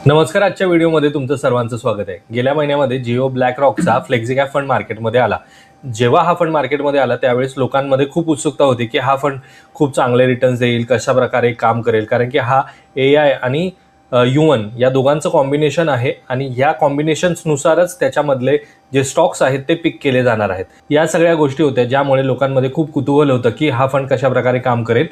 नमस्कार. आजच्या व्हिडिओमध्ये तुमचं सर्वांचं स्वागत आहे. गेल्या महिन्यामध्ये जिओ ब्लॅक रॉकचा फ्लेक्झिकॅप फंड मार्केटमध्ये आला. जेव्हा हा फंड मार्केटमध्ये आला त्यावेळेस लोकांमध्ये खूप उत्सुकता होती की हा फंड खूप चांगले रिटर्न्स देईल, कशा प्रकारे काम करेल, कारण की हा AI आणि ह्युमन या दोघांचं कॉम्बिनेशन आहे आणि या कॉम्बिनेशन्सनुसारच त्याच्यामधले जे स्टॉक्स आहेत ते पिक केले जाणार आहेत. या सगळ्या गोष्टी होत्या ज्यामुळे लोकांमध्ये खूप कुतूहल होतं की हा फंड कशा प्रकारे काम करेल.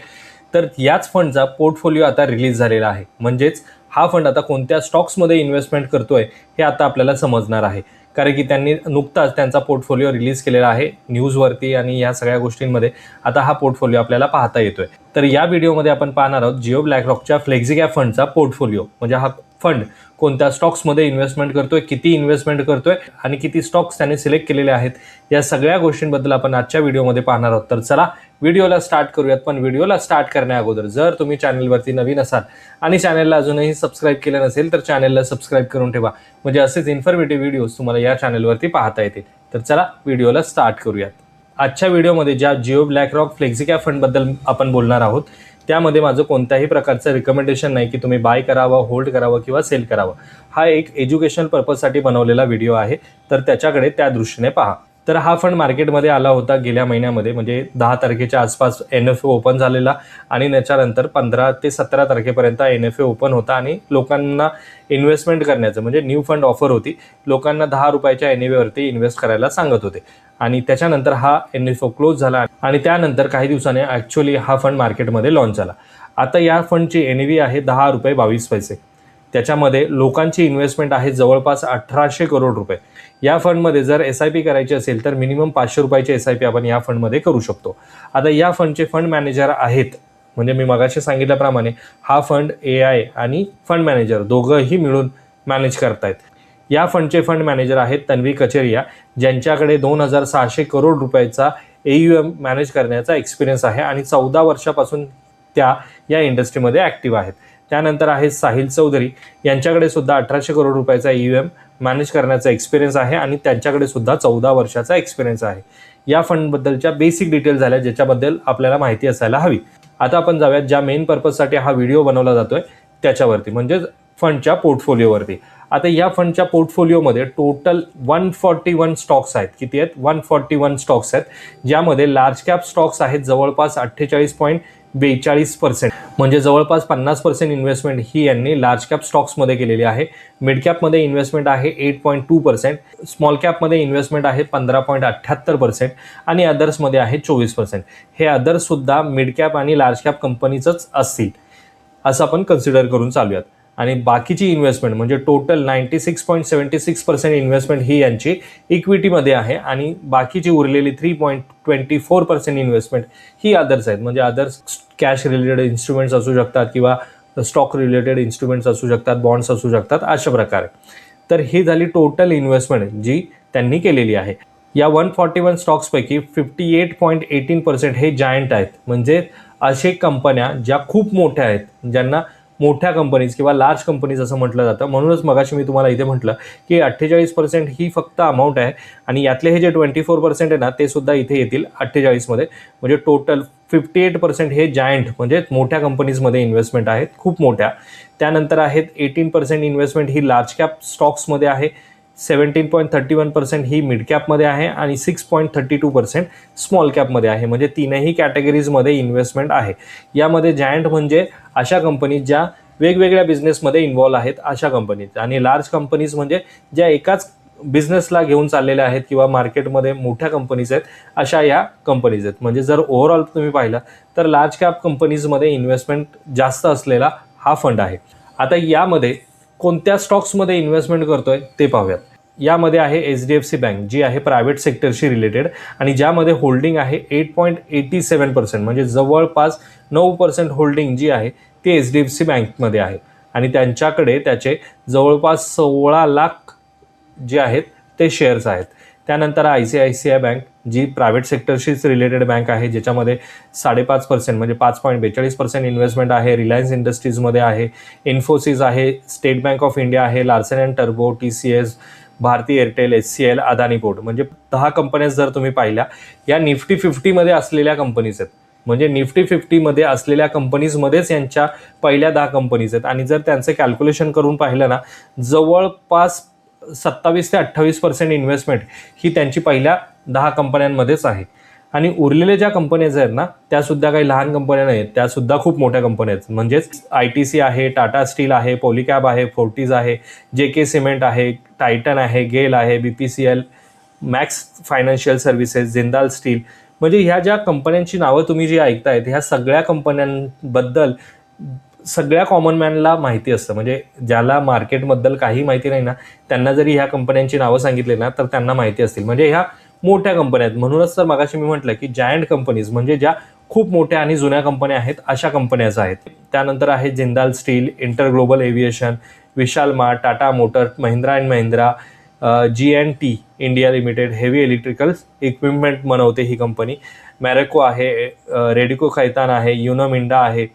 तर याच फंडचा पोर्टफोलिओ आता रिलीज झालेला आहे. म्हणजेच हा फंड आता कोणत्या स्टॉक्समध्ये इन्व्हेस्टमेंट करतोय हे आता आपल्याला समजणार आहे, कारण की त्यांनी नुकताच त्यांचा पोर्टफोलिओ रिलीज केलेला आहे न्यूजवरती आणि या सगळ्या गोष्टींमध्ये आता हा पोर्टफोलिओ आपल्याला पाहता येतोय. तर या व्हिडिओमध्ये आपण पाहणार आहोत जिओ ब्लॅक रॉकच्या फ्लेक्झिकॅप फंडचा पोर्टफोलिओ, म्हणजे हा फंड कोणत्या स्टॉक्समध्ये इन्व्हेस्टमेंट करतोय, किती इन्व्हेस्टमेंट करतोय आणि किती स्टॉक्स त्याने सिलेक्ट केलेले आहेत, या सगळ्या गोष्टींबद्दल आपण आजच्या व्हिडिओमध्ये पाहणार आहोत. तर चला व्हिडिओला स्टार्ट करूयात. पण व्हिडिओला स्टार्ट करण्या अगोदर जर तुम्ही चॅनलवरती नवीन असाल आणि चॅनलला अजूनही सबस्क्राईब केलं नसेल तर चॅनलला सबस्क्राईब करून ठेवा, म्हणजे असेच इन्फॉर्मेटिव्ह व्हिडिओज तुम्हाला या चॅनलवरती पाहता येतील. तर चला व्हिडिओला स्टार्ट करूयात. आजच्या व्हिडिओमध्ये ज्या जिओ ब्लॅक रॉक फ्लेक्झिकॅप फंडबद्दल आपण बोलणार आहोत त्यामध्ये माझं कोणत्याही प्रकारचं रिकमेंडेशन नाही की तुम्ही बाय करावं, होल्ड करावं किंवा सेल करावं. हा एक एज्युकेशन पर्पजसाठी बनवलेला व्हिडिओ आहे, तर त्याच्याकडे त्या दृष्टीने पहा. तर हा फंड मार्केटमध्ये आला होता गेल्या महिन्यामध्ये, म्हणजे 10 तारखेच्या आसपास NFO ओपन झालेला आणि त्याच्यानंतर 15 ते 17 तारखेपर्यंत NFO ओपन होता आणि लोकांना इन्व्हेस्टमेंट करण्याचं म्हणजे न्यू फंड ऑफर होती. लोकांना 10 रुपयाच्या NAV इन्व्हेस्ट करायला सांगत होते आणि त्याच्यानंतर हा NFO क्लोज झाला आणि त्यानंतर काही दिवसांनी ॲक्च्युअली हा फंड मार्केटमध्ये लॉन्च झाला. आता या फंडची NAV आहे 10 रुपये 22 पैसे. त्याच्यामध्ये लोकांची इन्व्हेस्टमेंट आहे जवळपास 1800 करोड रुपये. या फंडमध्ये जर SIP करायची असेल तर मिनिमम 500 रुपयाची SIP आपण या फंडमध्ये करू शकतो. आता या फंडचे फंड मॅनेजर आहेत, म्हणजे मी मगाशी सांगितल्याप्रमाणे हा फंड AI आणि फंड मॅनेजर दोघंही मिळून मॅनेज करतायत. या फंडचे फंड मॅनेजर आहेत तन्वी कचेरिया, ज्यांच्याकडे 2600 करोड रुपयाचा AUM मॅनेज करण्याचा एक्सपिरियन्स आहे आणि 14 वर्षापासून त्या या इंडस्ट्रीमध्ये ॲक्टिव्ह आहेत. त्यानंतर आहे साहिल चौधरी, यांच्याकडे सुद्धा 1800 करोड रुपयाचा AUM मॅनेज करण्याचा एक्सपिरियन्स आहे आणि त्यांच्याकडे सुद्धा 14 वर्षाचा एक्सपिरियन्स आहे. या फंडबद्दलच्या बेसिक डिटेल्स झाल्या ज्याच्याबद्दल आपल्याला माहिती असायला हवी. आता आपण जाऊयात ज्या मेन पर्पजसाठी हा व्हिडिओ बनवला जातोय त्याच्यावरती, म्हणजे फंडच्या पोर्टफोलिओवरती. आता या फंडच्या पोर्टफोलिओमध्ये टोटल 141 स्टॉक्स आहेत. किती आहेत? 141 स्टॉक्स आहेत, ज्यामध्ये लार्ज कॅप स्टॉक्स आहेत जवळपास 48.42%, म्हणजे जवळपास 50% इन्व्हेस्टमेंट ही यांनी लार्ज कॅप स्टॉक्समध्ये केलेली आहे. मिड कॅपमध्ये इन्व्हेस्टमेंट आहे 8.2%, स्मॉल कॅपमध्ये इन्व्हेस्टमेंट आहे 15.78% आणि अदर्समध्ये आहे 24%. हे अदर्ससुद्धा मिड कॅप आणि लार्ज कॅप कंपनीचंच असतील असं आपण कन्सिडर करून चालूयात. आणि बाकीची इन्व्हेस्टमेंट म्हणजे टोटल 96.76% इन्व्हेस्टमेंट ही यांची इक्विटीमध्ये आहे आणि बाकीची उरलेली 3.24% इन्व्हेस्टमेंट ही अदर्स आहेत. म्हणजे अदर्स कॅश रिलेटेड इन्स्ट्रुमेंट्स असू शकतात किंवा स्टॉक रिलेटेड इन्स्ट्रुमेंट्स असू शकतात, बॉन्ड्स असू शकतात, अशा प्रकारे. तर ही झाली टोटल इन्व्हेस्टमेंट जी त्यांनी केलेली आहे. या 141 स्टॉक्सपैकी 58.18% हे जायंट आहेत, म्हणजे असे कंपन्या ज्या खूप मोठ्या आहेत, ज्यांना मोठ्या कंपनीज किंवा लार्ज कंपनीज असं म्हटलं जातं. म्हणूनच मगाशी मी तुम्हाला इथे म्हटलं की 48% ही फक्त अमाऊंट आहे आणि यातले हे जे 24% आहे ना ते सुद्धा इथे येतील 48 मध्ये. म्हणजे टोटल 58% हे जायंट म्हणजे मोठ्या कंपनीजमध्ये इन्व्हेस्टमेंट आहेत, खूप मोठ्या. त्यानंतर आहेत 18% इन्व्हेस्टमेंट ही लार्ज कॅप स्टॉक्समध्ये आहे, 17.31% ही मिड कॅपमध्ये आहे आणि 6.32% स्मॉल कॅपमध्ये आहे. म्हणजे तीनही कॅटेगरीजमध्ये इन्व्हेस्टमेंट आहे. यामध्ये जायंट म्हणजे अशा कंपनी ज्या वेगवेगळ्या बिझनेसमध्ये इन्व्हॉल्व आहेत अशा कंपनीज, आणि लार्ज कंपनीज म्हणजे ज्या एकाच बिझनेसला घेऊन चाललेल्या आहेत किंवा मार्केटमध्ये मोठ्या कंपनीज आहेत अशा या कंपनीज आहेत. म्हणजे जर ओव्हरऑल तुम्ही पाहिलं तर लार्ज कॅप कंपनीजमध्ये इन्व्हेस्टमेंट जास्त असलेला हा फंड आहे. आता यामध्ये कोणत्या स्टॉक्समध्ये इन्व्हेस्टमेंट करतोय ते पाहूयात. यामध्ये आहे HDFC बँक, जी आहे प्रायव्हेट सेक्टरशी रिलेटेड आणि ज्यामध्ये होल्डिंग आहे 8.87%, म्हणजे जवळपास 9% होल्डिंग जी आहे ती HDFC बँकमध्ये आहे आणि त्यांच्याकडे त्याचे जवळपास 16 लाख जे आहेत ते शेअर्स आहेत. त्यानंतर ICICI बँक, जी प्रायव्हेट सेक्टरशीच रिलेटेड बँक आहे, ज्याच्यामध्ये 5.5% म्हणजे 5.42% इन्व्हेस्टमेंट आहे. रिलायन्स इंडस्ट्रीजमध्ये आहे, इन्फोसिस आहे, स्टेट बँक ऑफ इंडिया आहे, लार्सन अँड टर्बो, TCS, Bharti Airtel, HCL, Adani port. म्हणजे 10 कंपन्या जर तुम्ही पाहिल्या या निफ्टी 50 मध्ये असलेल्या कंपनीज आहेत. म्हणजे निफ्टी 50मध्ये असलेल्या कंपनीजमध्येच यांच्या पहिल्या 10 कंपनीज आहेत. आणि जर त्यांचं कॅल्क्युलेशन करून पाहिलं ना, जवळपास 27 ते 28% इन्व्हेस्टमेंट ही त्यांची पहिल्या 10 कंपन्यांमध्येच आहे. आणि उरलेल्या ज्या कंपन्याज आहेत ना, त्यासुद्धा काही लहान कंपन्या नाहीत, त्यासुद्धा खूप मोठ्या कंपन्या आहेत. म्हणजेच ITC आहे, टाटा स्टील आहे, पॉलिकॅब आहे, फोर्टिज आहे, JK सिमेंट आहे, टायटन आहे, गेल आहे, BPCL, max financial services, Jindal steel. म्हणजे ह्या ज्या कंपन्यांची नावं तुम्ही जी ऐकतायत, ह्या सगळ्या कंपन्यांबद्दल सगळ्या कॉमन मॅनला माहिती असतं. म्हणजे ज्याला मार्केटबद्दल काही माहिती नाही ना, त्यांना जरी ह्या कंपन्यांची नावं सांगितली ना, तर त्यांना माहिती असतील. म्हणजे ह्या मोठ्या कंपन्या आहेत. म्हणूनच तर मगाशी मी म्हटलं की जायंट कंपनीज म्हणजे ज्या खूप मोठ्या आणि जुन्या कंपन्या आहेत, अशा कंपन्याच आहेत. त्यानंतर आहे Jindal steel, inter global aviation, Vishal mart, Tata motor, Mahindra and Mahindra, G&T India limited, heavy electricals equipment बनवते ही कंपनी. मॅरेको आहे, रेडिको खैतान आहे, युनो मिंडा आहे.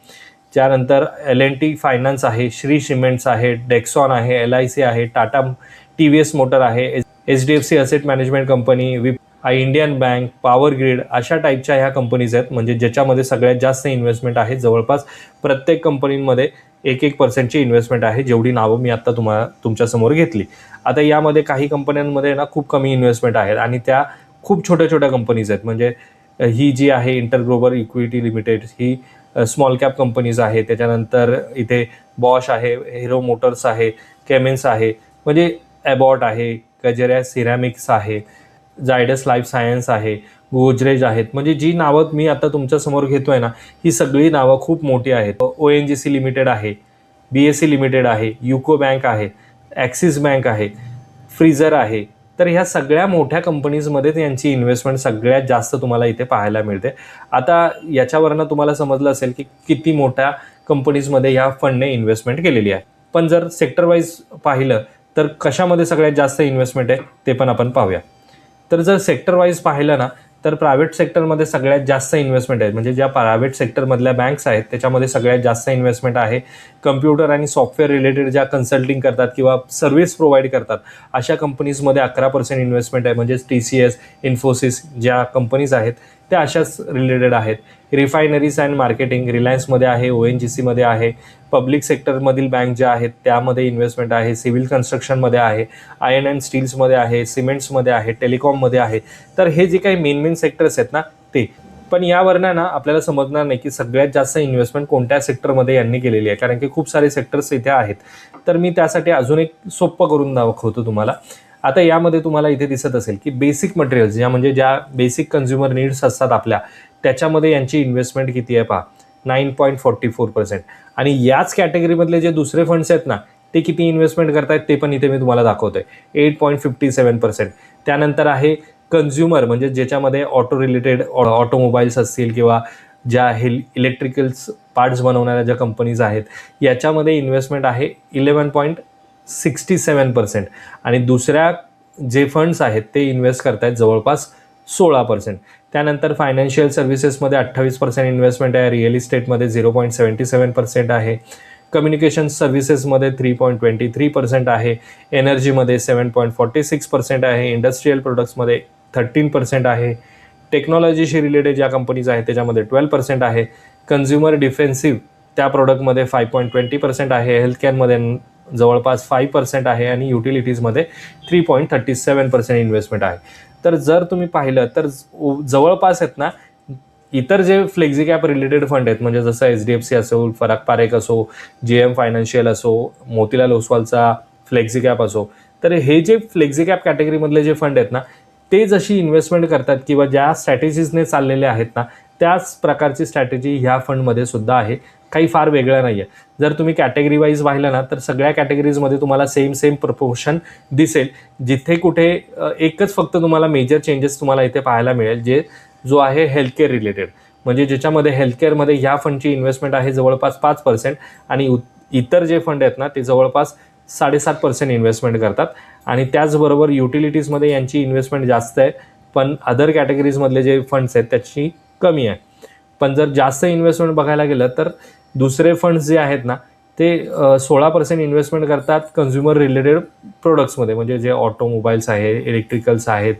त्यानंतर L&T फायनान्स आहे, श्री सिमेंट्स आहे, डेक्सॉन आहे, LIC आहे, टाटा TVS मोटर आहे, HDFC asset management company, Indian bank, power grid, अशा टाईपच्या ह्या कंपनीज आहेत. म्हणजे ज्याच्यामध्ये सगळ्यात जास्त इन्व्हेस्टमेंट आहे. जवळपास प्रत्येक कंपनीमध्ये 1% इन्व्हेस्टमेंट आहे, जेवढी नावं मी आता तुमच्यासमोर घेतली. आता यामध्ये काही कंपन्यांमध्ये ना खूप कमी इन्व्हेस्टमेंट आहेत आणि त्या खूप छोट्या छोट्या कंपनीज आहेत. म्हणजे ही जी आहे इंटर ग्लोबल इक्विटी लिमिटेड, ही स्मॉल कॅप कंपनीज आहे. त्याच्यानंतर इथे बॉश आहे, हिरो मोटर्स आहे, केमेन्स आहे, म्हणजे ॲबॉट आहे, गजेरिया सिरॅमिक्स आहे, जायडस लाईफ सायन्स आहे, गोदरेज आहेत. म्हणजे जी नावं मी आता तुमच्यासमोर घेतोय ना, ही सगळी नावं खूप मोठी आहेत. ONGC लिमिटेड आहे, BSE लिमिटेड आहे, युको बँक आहे, ॲक्सिस बँक आहे, फ्रीझर आहे. तर ह्या सगळ्या मोठ्या कंपनीजमध्ये यांची इन्व्हेस्टमेंट सगळ्यात जास्त तुम्हाला इथे पाहायला मिळते. आता याच्यावरनं तुम्हाला समजलं असेल की किती मोठ्या कंपनीजमध्ये ह्या फंडने इन्व्हेस्टमेंट केलेली आहे. पण जर सेक्टर वाईज पाहिलं तर कशामध्ये सगळ्यात जास्त इन्व्हेस्टमेंट आहे ते पण आपण पाहूया. तर जर सेक्टर वाईज पाहिलं ना, तर प्रायव्हेट सेक्टरमध्ये सगळ्यात जास्त इन्व्हेस्टमेंट आहे. म्हणजे ज्या प्रायव्हेट सेक्टरमधल्या बँक्स आहेत त्याच्यामध्ये सगळ्यात जास्त इन्व्हेस्टमेंट आहे. कम्प्युटर आणि सॉफ्टवेअर रिलेटेड ज्या कन्सल्टिंग करतात किंवा सर्व्हिस प्रोव्हाइड करतात, अशा कंपनीजमध्ये 11% इन्व्हेस्टमेंट आहे. म्हणजे TCS, इन्फोसिस ज्या कंपनीज आहेत त्या अशाच रिलेटेड आहेत. रिफायनरीज अँड मार्केटिंग रिलायन्समध्ये आहे, ONGCमध्ये आहे. पब्लिक सेक्टरमधील बँक ज्या आहेत त्यामध्ये इन्व्हेस्टमेंट आहे. सिव्हिल कन्स्ट्रक्शनमध्ये आहे, आयर्न अँड स्टील्समध्ये आहे, सिमेंट्समध्ये आहे, टेलिकॉममध्ये आहे. तर हे जे काही मेन सेक्टर्स आहेत ना ते. पण यावरनं ना आपल्याला समजणार नाही की सगळ्यात जास्त इन्व्हेस्टमेंट कोणत्या सेक्टरमध्ये यांनी केलेली आहे, कारण की खूप सारे सेक्टर्स इथे आहेत. तर मी त्यासाठी अजून एक सोपं करून दाखवतो तुम्हाला. आता यामध्ये तुम्हाला इथे दिसत असेल की बेसिक मटेरियल्स ज्या म्हणजे ज्या बेसिक कन्झ्युमर नीड्स असतात आपल्या, त्याच्यामध्ये यांची इन्व्हेस्टमेंट किती आहे पहा, 9.44%. आणि याच कॅटेगरीमधले जे दुसरे फंड्स आहेत ना, ते किती इन्व्हेस्टमेंट करतायत ते पण इथे मी तुम्हाला दाखवतोय, 8.57%. त्यानंतर आहे कन्झ्युमर, म्हणजे ज्याच्यामध्ये ऑटो रिलेटेड ऑटोमोबाईल्स असतील किंवा ज्या इलेक्ट्रिकल्स पार्ट्स बनवणाऱ्या ज्या कंपनीज आहेत, याच्यामध्ये इन्व्हेस्टमेंट आहे 11.67%. आणि दुसऱ्या जे फंड्स आहेत ते इन्व्हेस्ट करतायत जवळपास 16%. त्यानंतर फायनान्शियल सर्व्हिसेसमध्ये 28% इन्व्हेस्टमेंट आहे. रिअल इस्टेटमध्ये 0.77% आहे. कम्युनिकेशन सर्व्हिसेसमध्ये 3.23% आहे. एनर्जीमध्ये 7.46% आहे. इंडस्ट्रीयल प्रोडक्ट्समध्ये 13% आहे. टेक्नॉलॉजीशी रिलेटेड ज्या कंपनीज आहेत त्याच्यामध्ये 12% आहे. कन्झ्युमर डिफेन्सिव्ह त्या प्रोडक्टमध्ये 5.20% आहे. हेल्थकेअरमध्ये जवळपास 5% आहे. आणि युटिलिटीजमध्ये 3.37% इन्व्हेस्टमेंट आहे. तर जर तुम्ही पाहिलं तर जवळपास आहेत ना, इतर जे फ्लेक्झी कॅप रिलेटेड फंड आहेत, म्हणजे जसं HDFC असो, फराक पारेख असो, JM फायनान्शियल असो, मोतीलाल ओसवालचा फ्लेक्झी कॅप असो, तर हे जे फ्लेक्झी कॅप कॅटेगरीमधले जे फंड आहेत ना, ते जशी इन्व्हेस्टमेंट करतात किंवा ज्या स्ट्रॅटेजीजने चाललेले आहेत ना, त्याच प्रकारची स्ट्रॅटेजी ह्या फंडमध्ये सुद्धा आहे. काही फार वेगळं नाही आहे. जर तुम्ही कॅटेगरी वाईज पाहिलं ना, तर सगळ्या कॅटेगरीजमध्ये तुम्हाला सेम प्रपोर्शन दिसेल. जिथे कुठे एकच फक्त तुम्हाला मेजर चेंजेस तुम्हाला इथे पाहायला मिळेल, जो आहे हेल्थकेअर रिलेटेड. म्हणजे ज्याच्यामध्ये हेल्थकेअरमध्ये ह्या फंडची इन्व्हेस्टमेंट आहे जवळपास 5%. आणि इतर जे फंड आहेत ना ते जवळपास 7.5% इन्व्हेस्टमेंट करतात. आणि त्याचबरोबर युटिलिटीजमध्ये यांची इन्व्हेस्टमेंट जास्त आहे, पण अदर कॅटेगरीजमधले जे फंड्स आहेत त्याची कमी आहे. पण जर जास्त इन्व्हेस्टमेंट बघायला गेलं तर दुसरे फंड्स जे आहेत ना ते 16% इन्व्हेस्टमेंट करतात कन्झ्युमर रिलेटेड प्रोडक्ट्समध्ये, म्हणजे जे ऑटोमोबाईल्स आहे, इलेक्ट्रिकल्स आहेत,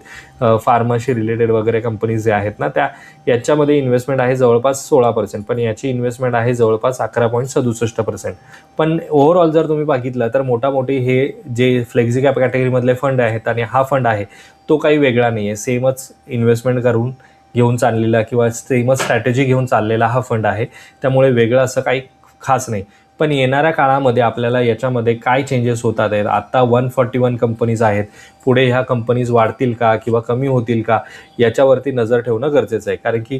फार्मसी रिलेटेड वगैरे कंपनीज जे आहेत ना, याच्यामध्ये इन्व्हेस्टमेंट आहे जवळपास 16%, पण याची इन्व्हेस्टमेंट आहे जवळपास 11.67%. पण ओव्हरऑल जर तुम्ही बघितलं तर मोठामोठी हे जे फ्लेक्झी कॅप कॅटेगरीमधले फंड आहेत आणि हा फंड आहे तो काही वेगळा नाही आहे, सेमच इन्व्हेस्टमेंट करून घेऊन चाललेला किंवा सेमच स्ट्रॅटेजी घेऊन चाललेला हा फंड आहे. त्यामुळे वेगळं असं काही खास नाही. पण येणाऱ्या काळामध्ये आपल्याला याच्यामध्ये काय चेंजेस होतात आहेत, आत्ता 141 कंपनीज आहेत, पुढे ह्या कंपनीज वाढतील का किंवा कमी होतील का याच्यावरती नजर ठेवणं गरजेचं आहे. कारण की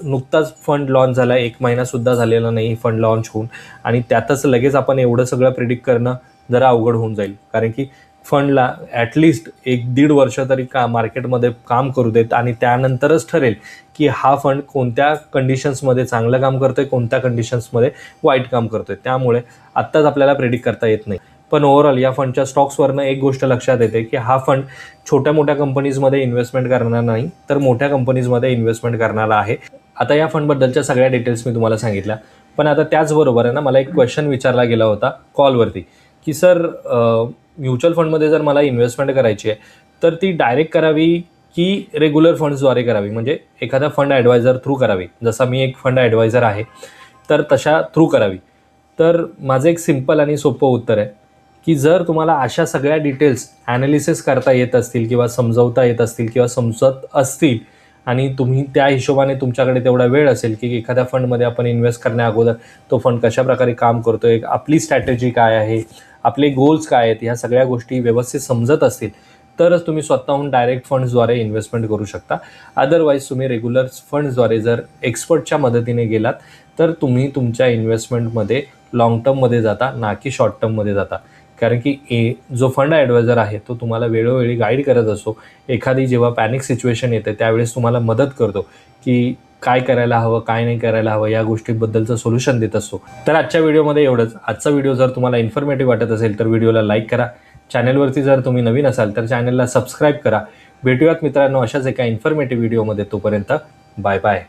नुकताच फंड लॉन्च झाला, 1 महिनासुद्धा झालेला नाही फंड लॉन्च होऊन, आणि त्यातच लगेच आपण एवढं सगळं प्रिडिक्ट करणं जरा अवघड होऊन जाईल. कारण की फंडला ॲटलिस्ट 1-1.5 वर्ष तरी मार्केटमध्ये काम करू देत आणि त्यानंतरच ठरेल की हा फंड कोणत्या कंडिशन्समध्ये चांगलं काम करतोय, कोणत्या कंडिशन्समध्ये वाईट काम करतोय. त्यामुळे आत्ताच आपल्याला प्रेडिक्ट करता येत नाही. पण ओव्हरऑल या फंडच्या स्टॉक्सवरनं एक गोष्ट लक्षात येते की हा फंड छोट्या मोठ्या कंपनीजमध्ये इन्व्हेस्टमेंट करणार नाही, तर मोठ्या कंपनीजमध्ये इन्व्हेस्टमेंट करणारा आहे. आता या फंडबद्दलच्या सगळ्या डिटेल्स मी तुम्हाला सांगितल्या. पण आता त्याचबरोबर आहे ना, मला एक क्वेश्चन विचारला गेला होता कॉलवरती की सर, म्युच्युअल फंडमध्ये जर मला इन्व्हेस्टमेंट करायची आहे तर ती डायरेक्ट करावी की रेग्युलर फंड्सद्वारे करावी, म्हणजे एखादा फंड ॲडवायझर थ्रू करावी, जसा मी एक फंड ॲडवायझर आहे तर तशा थ्रू करावी. तर माझं एक सिम्पल आणि सोपं उत्तर आहे की जर तुम्हाला अशा सगळ्या डिटेल्स ॲनालिसिस करता येत असतील किंवा समजवता येत असतील किंवा समजत असतील आणि तुम्ही त्या हिशोबाने तुमच्याकडे तेवढा वेळ असेल की एखाद्या फंडमध्ये आपण इन्व्हेस्ट करण्या अगोदर तो फंड कशाप्रकारे काम करतोय, आपली स्ट्रॅटेजी काय आहे, आपले गोल्स काय आहेत, ह्या सगळ्या गोष्टी व्यवस्थित समजत असतील तरच तुम्ही स्वतःहून डायरेक्ट फंड्सद्वारे इन्व्हेस्टमेंट करू शकता. अदरवाईज तुम्ही रेग्युलर फंड्सद्वारे जर एक्सपर्टच्या मदतीने गेलात तर तुम्ही तुमच्या इन्व्हेस्टमेंटमध्ये लाँग टर्ममध्ये जाता, ना की शॉर्ट टर्ममध्ये जाता. कारण की जो फंड ॲडवायझर आहे तो तुम्हाला वेळोवेळी गाईड करत असतो. एखादी जेव्हा पॅनिक सिच्युएशन येते त्यावेळेस तुम्हाला मदत करतो की काय करायला हवं, काय नाही करायला हवं, या गोष्टीबद्दलचं सोल्युशन देत असतो. तर आजच्या व्हिडिओमध्ये एवढंच. आजचा व्हिडिओ जर तुम्हाला इन्फॉर्मेटिव्ह वाटत असेल तर व्हिडिओला लाईक करा. चॅनलवरती जर तुम्ही नवीन असाल तर चॅनलला सबस्क्राईब करा. भेटूयात मित्रांनो अशाच एका इन्फॉर्मेटिव्ह व्हिडिओमध्ये. तोपर्यंत बाय बाय.